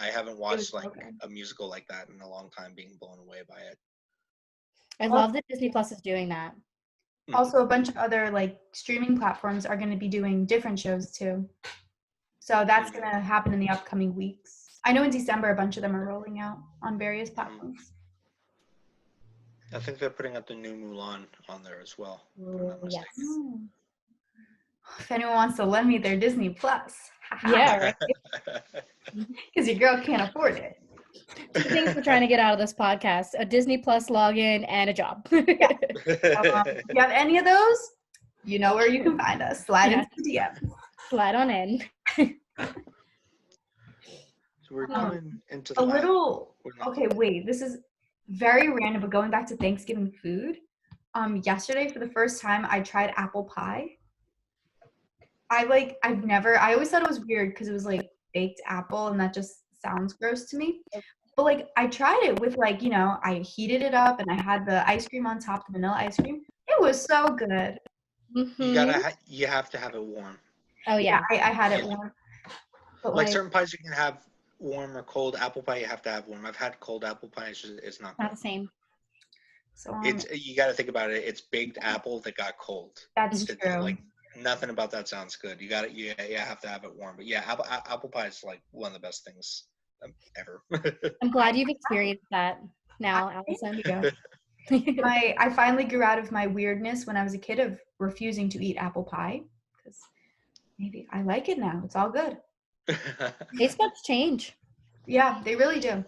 haven't it was watched like so good. a musical like that in a long time. Being blown away by it. I Al- love that Disney Plus is doing that. Also, a bunch of other like streaming platforms are going to be doing different shows too. So that's Mhm. going to happen in the upcoming weeks. I know in December a bunch of them are rolling out on various Mhm. platforms. I think they're putting up the new Mulan on there as well, if I'm not Oh, yes. mistaken. Hmm. If anyone wants to lend me their Disney Plus, Yeah, right. because your girl can't afford it. Two things we're trying to get out of this podcast: a Disney Plus login and a job. If you have any of those, you know where you can find us. Slide Yeah. into the DM. Slide on in. So we're Um, coming into A the last. little, We're not, okay, wait, this is very random, but going back to Thanksgiving food, yesterday for the first time, I tried apple pie. I always thought it was weird because it was like baked apple and that just sounds gross to me. But like, I tried it with like, I heated it up and I had the ice cream on top, the vanilla ice cream. It was so good. Mhm. you have to have it warm. Oh Yeah, yeah. I had it warm. But Like like, certain pies you can have warm or cold. Apple pie you have to have warm. I've had cold apple pie. It's not Not good. the same. so It's you got to think about it. It's baked apple that got cold. that's It, true. like nothing about that sounds good. You have to have it warm. But yeah, apple pie is like one of the best things ever. I'm glad you've experienced that now, Thank Allison. you. I finally grew out of my weirdness when I was a kid of refusing to eat apple pie because maybe I like it now. It's all good. Taste buds change. Yeah, they really do.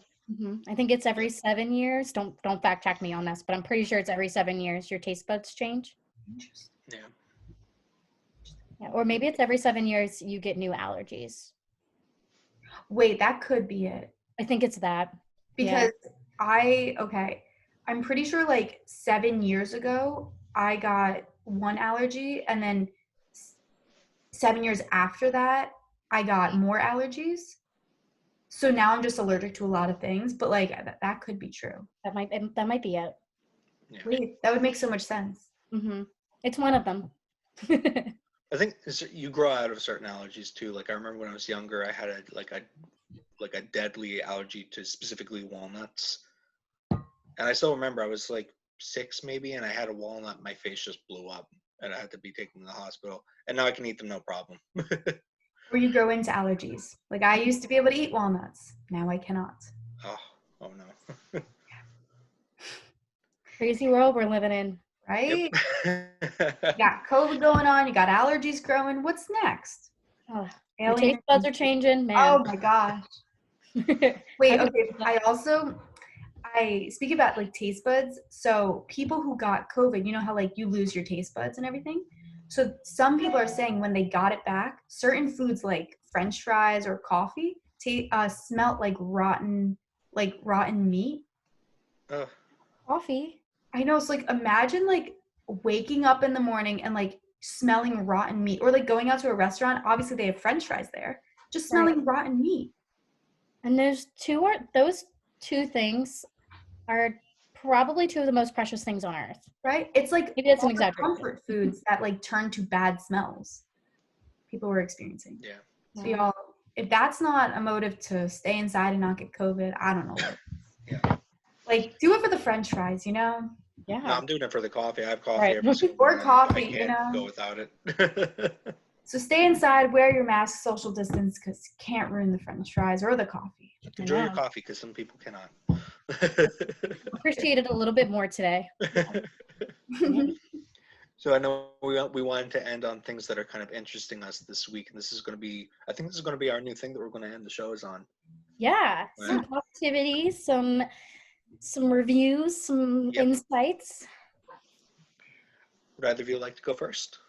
I think it's every 7 years. Don't fact check me on this, but I'm pretty sure it's every 7 years your taste buds change. Interesting. Yeah. Yeah, or maybe it's every 7 years you get new allergies. Wait, that could be it. I think it's that. Because I'm pretty sure like 7 years ago, I got one allergy, and then 7 years after that, I got more allergies. So now I'm just allergic to a lot of things, but like that could be true. That might be it. Yeah. Wait, that would make so much sense. It's one of them. I think you grow out of certain allergies too. Like I remember when I was younger, I had a deadly allergy to specifically walnuts, and I still remember I was like 6 maybe, and I had a walnut. My face just blew up, and I had to be taken to the hospital. And now I can eat them no problem. Or you grow into allergies. Like I used to be able to eat walnuts. Now I cannot. Oh no. Crazy world we're living in. Right? Yep. You got COVID going on, you got allergies growing. What's next? Oh, your Alien. taste buds are changing, man. Oh my gosh. Wait, okay. I speak about like taste buds. So people who got COVID, you know how like you lose your taste buds and everything? So some people are saying when they got it back, certain foods like French fries or coffee smelt like rotten meat. Ugh. Coffee. I know. It's like imagine like waking up in the morning and like smelling rotten meat, or like going out to a restaurant. Obviously, they have French fries there. Just smelling rotten meat. And those two things are probably two of the most precious things on earth. Right? It's like Maybe that's all an the exaggeration. comfort foods that like turn to bad smells people were experiencing. Yeah. So y'all, if that's not a motive to stay inside and not get COVID, I don't know what. Yeah. Like, do it for the French fries, you know? Yeah. No, I'm doing it for the coffee. I have coffee Right. every single Or morning. coffee, I you can't know? go without it. So stay inside, wear your mask, social distance, because you can't ruin the French fries or the coffee. Enjoy your know. coffee, because some people cannot. Appreciate it a little bit more today. So I know we wanted to end on things that are kind of interesting us this week, and I think this is going to be our new thing that we're going to end the shows on. Yeah. Some positivity, some reviews, some insights. Would either of you like to go first?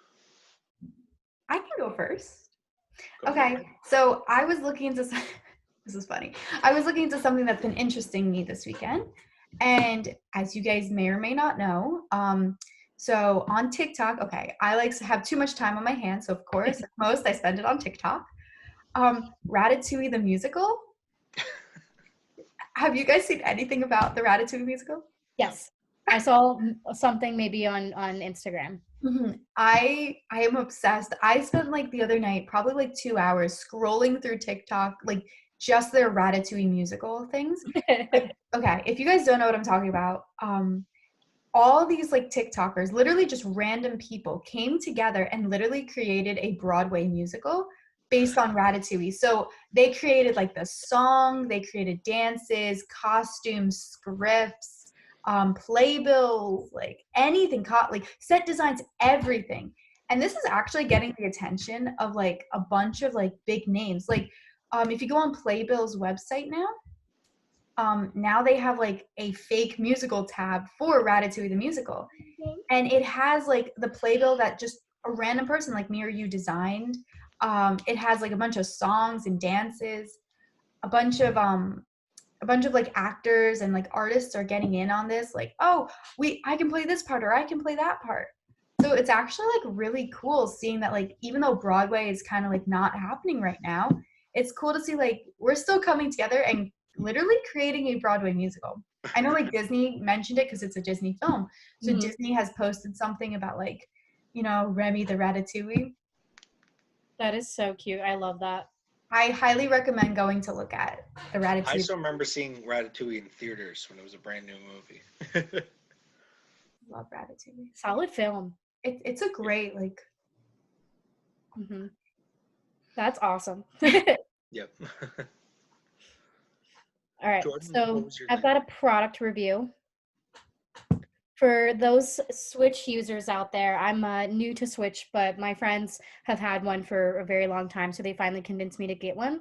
I can go first. Go Okay, for it. so I was looking into this is funny. I was looking into something that's been interesting me this weekend, and as you guys may or may not know, so on TikTok, okay, I like to have too much time on my hands, so of course, at most I spend it on TikTok. Ratatouille the musical. Have you guys seen anything about the Ratatouille musical? Yes. I saw something maybe on Instagram. I am obsessed. I spent like the other night probably like 2 hours scrolling through TikTok, like just their Ratatouille musical things. Like, okay, if you guys don't know what I'm talking about, all these like TikTokers, literally just random people, came together and literally created a Broadway musical based on Ratatouille. So they created like the song, they created dances, costumes, scripts, playbills, like anything, like set designs, everything. And this is actually getting the attention of like a bunch of like big names. Like if you go on Playbill's website now they have like a fake musical tab for Ratatouille the musical. And it has like the playbill that just a random person like me or you designed. It has like a bunch of songs and dances, a bunch of like actors and like artists are getting in on this, like, oh, I can play this part or I can play that part. So it's actually like really cool seeing that, like, even though Broadway is kind of like not happening right now, it's cool to see like we're still coming together and literally creating a Broadway musical. I know like Disney mentioned it because it's a Disney film. So Disney has posted something about like, Remy the Ratatouille. That is so cute. I love that. I highly recommend going to look at the Ratatouille. I still remember seeing Ratatouille in theaters when it was a brand new movie. Love Ratatouille. Solid film. It's a great like. That's awesome. Yep. All right, Jordan, so I've got a product review. For those Switch users out there, I'm new to Switch, but my friends have had one for a very long time, so they finally convinced me to get one.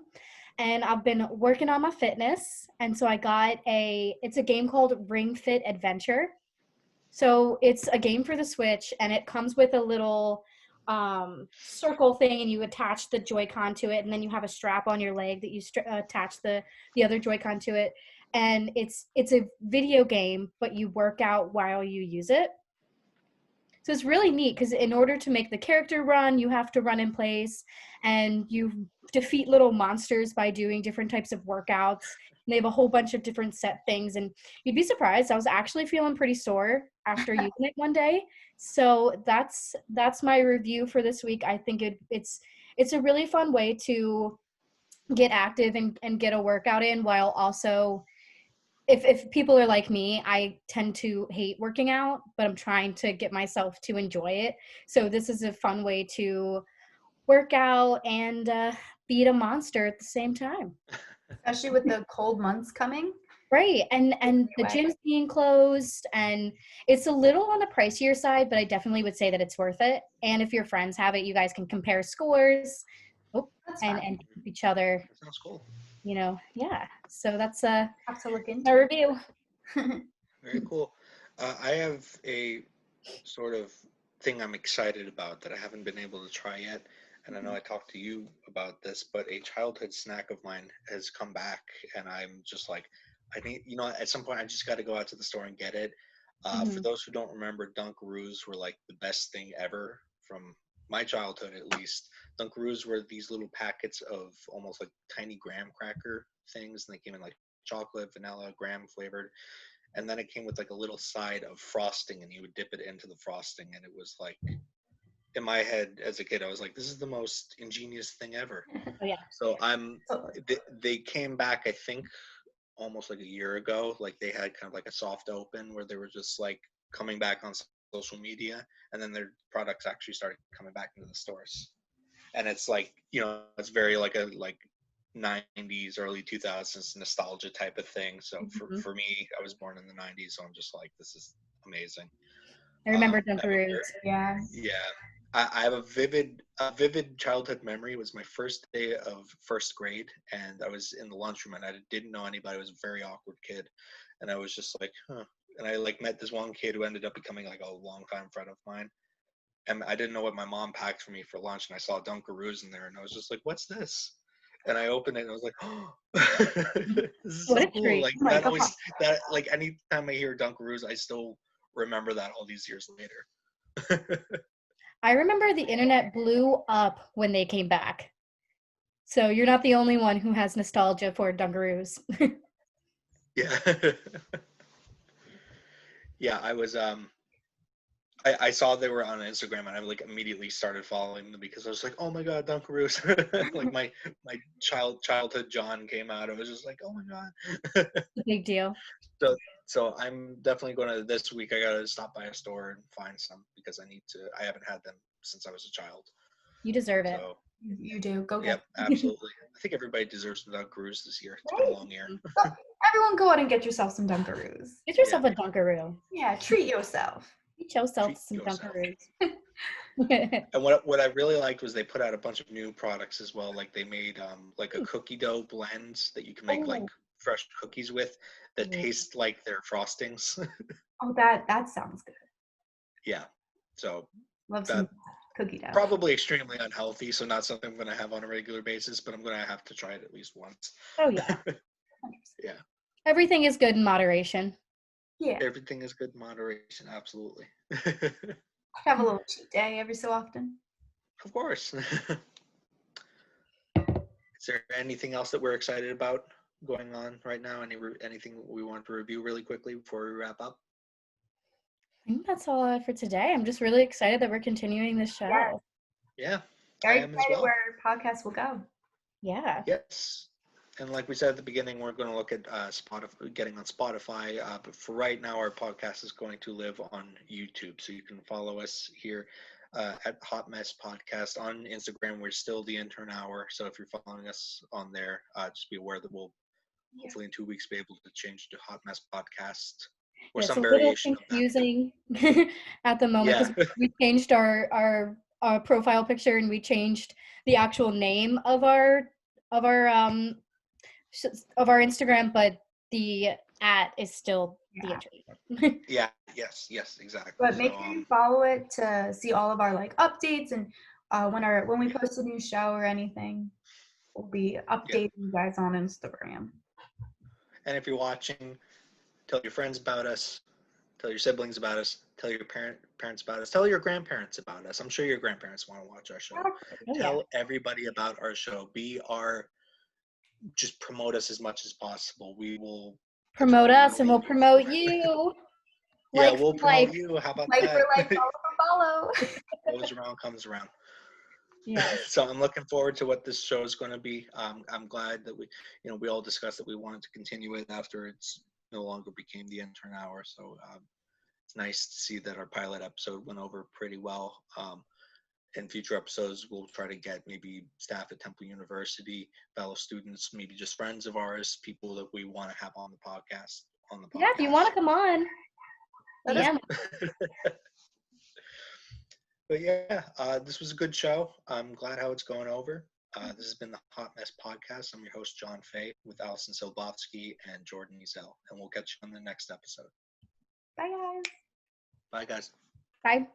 And I've been working on my fitness, and so I got it's a game called Ring Fit Adventure. So it's a game for the Switch, and it comes with a little circle thing, and you attach the Joy-Con to it, and then you have a strap on your leg that you attach the other Joy-Con to it. And it's a video game, but you work out while you use it. So it's really neat because in order to make the character run, you have to run in place, and you defeat little monsters by doing different types of workouts. And they have a whole bunch of different set things, and you'd be surprised. I was actually feeling pretty sore after using it one day. So that's my review for this week. I think it's a really fun way to get active and get a workout in while also, if people are like me, I tend to hate working out, but I'm trying to get myself to enjoy it. So this is a fun way to work out and beat a monster at the same time. Especially with the cold months coming. Right. And the gym's being closed, and it's a little on the pricier side, but I definitely would say that it's worth it. And if your friends have it, you guys can compare scores and keep each other. That sounds cool. Yeah. So that's have to look into my review. Very cool. I have a sort of thing I'm excited about that I haven't been able to try yet. And I know I talked to you about this, but a childhood snack of mine has come back, and I'm just like, I need, at some point I just got to go out to the store and get it. For those who don't remember, Dunkaroos were like the best thing ever from my childhood, at least. Dunkaroos were these little packets of almost like tiny graham cracker things, and they came in like chocolate, vanilla, graham flavored. And then it came with like a little side of frosting, and you would dip it into the frosting, and it was like, in my head as a kid, I was like, this is the most ingenious thing ever. Oh yeah. So they came back, I think, almost like a year ago. Like they had kind of like a soft open where they were just like coming back on social media, and then their products actually started coming back into the stores. And it's like, it's very like a 90s, early 2000s nostalgia type of thing. So for me, I was born in the 90s, so I'm just like, this is amazing. I remember Dunkaroos. Yeah. I have a vivid childhood memory. It was my first day of first grade, and I was in the lunchroom, and I didn't know anybody. I was a very awkward kid, and I was just like, huh. And I like met this one kid who ended up becoming like a longtime friend of mine. And I didn't know what my mom packed for me for lunch, and I saw Dunkaroos in there, and I was just like, what's this? And I opened it, and I was like, oh, this is so cool. Like that like anytime I hear Dunkaroos, I still remember that all these years later. I remember the internet blew up when they came back. So you're not the only one who has nostalgia for Dunkaroos. Yeah. Yeah, I was I saw they were on Instagram and I like immediately started following them because I was like, oh my god, Dunkaroos. Like my childhood John came out. I was just like, oh my god. Big deal. So so I'm definitely gonna this week I gotta stop by a store and find some because I haven't had them since I was a child. You deserve it. So You do. Go get yep, absolutely. I think everybody deserves some Dunkaroos this year. It's been a Right? long year. Everyone go out and get yourself some Dunkaroos. Get yourself a Dunkaroo. Yeah, treat yourself. Treat yourself Treat to some yourself. Dunkaroos. And what I really liked was they put out a bunch of new products as well. Like they made like a cookie dough blends that you can make like Oh, fresh cookies with that taste like their frostings. oh, that sounds good. Yeah. So Love that some cookie dough. probably extremely unhealthy, so not something I'm gonna have on a regular basis, but I'm gonna have to try it at least once. Oh yeah. 100%. Yeah. Everything is good in moderation. Yeah, Everything is good in moderation, absolutely. have a little cheat day every so often. Of course. Is there anything else that we're excited about going on right now? Anything we want to review really quickly before we wrap up? I think that's all I have for today. I'm just really excited that we're continuing this show. Yeah, Very I am as excited well. where podcasts will go. Yeah. Yes. And like we said at the beginning, we're going to look at Spotify, getting on Spotify. But for right now, our podcast is going to live on YouTube. So you can follow us here at Hot Mess Podcast on Instagram. We're still the Intern Hour. So if you're following us on there, just be aware that we'll hopefully in 2 weeks be able to change to Hot Mess Podcast or It's some a little variation of that. confusing at the moment because we changed our profile picture and we changed the actual name of our Instagram, but the @ is still the Intern. Yeah. Yes. Exactly. But make sure you follow it to see all of our like updates and when we post a new show or anything, we'll be updating you guys on Instagram. And if you're watching, tell your friends about us, tell your siblings about us, tell your parents about us, tell your grandparents about us. I'm sure your grandparents want to watch our show. Tell everybody about our show. Just promote us as much as possible. We will promote us and we'll promote you. Yeah, we'll promote you. How about that? Like, follow. Goes around, comes around. Yeah. So I'm looking forward to what this show is going to be. I'm glad that we all discussed that we wanted to continue it after it's no longer became the Intern Hour. So it's nice to see that our pilot episode went over pretty well. In future episodes, we'll try to get maybe staff at Temple University, fellow students, maybe just friends of ours, people that we want to have on the podcast. Yeah, if you want to come on. Yeah. But yeah, this was a good show. I'm glad how it's going over. This has been the Hot Mess Podcast. I'm your host, John Fay, with Allison Silbovsky and Jordan Ezel. And we'll catch you on the next episode. Bye, guys. Bye, guys. Bye.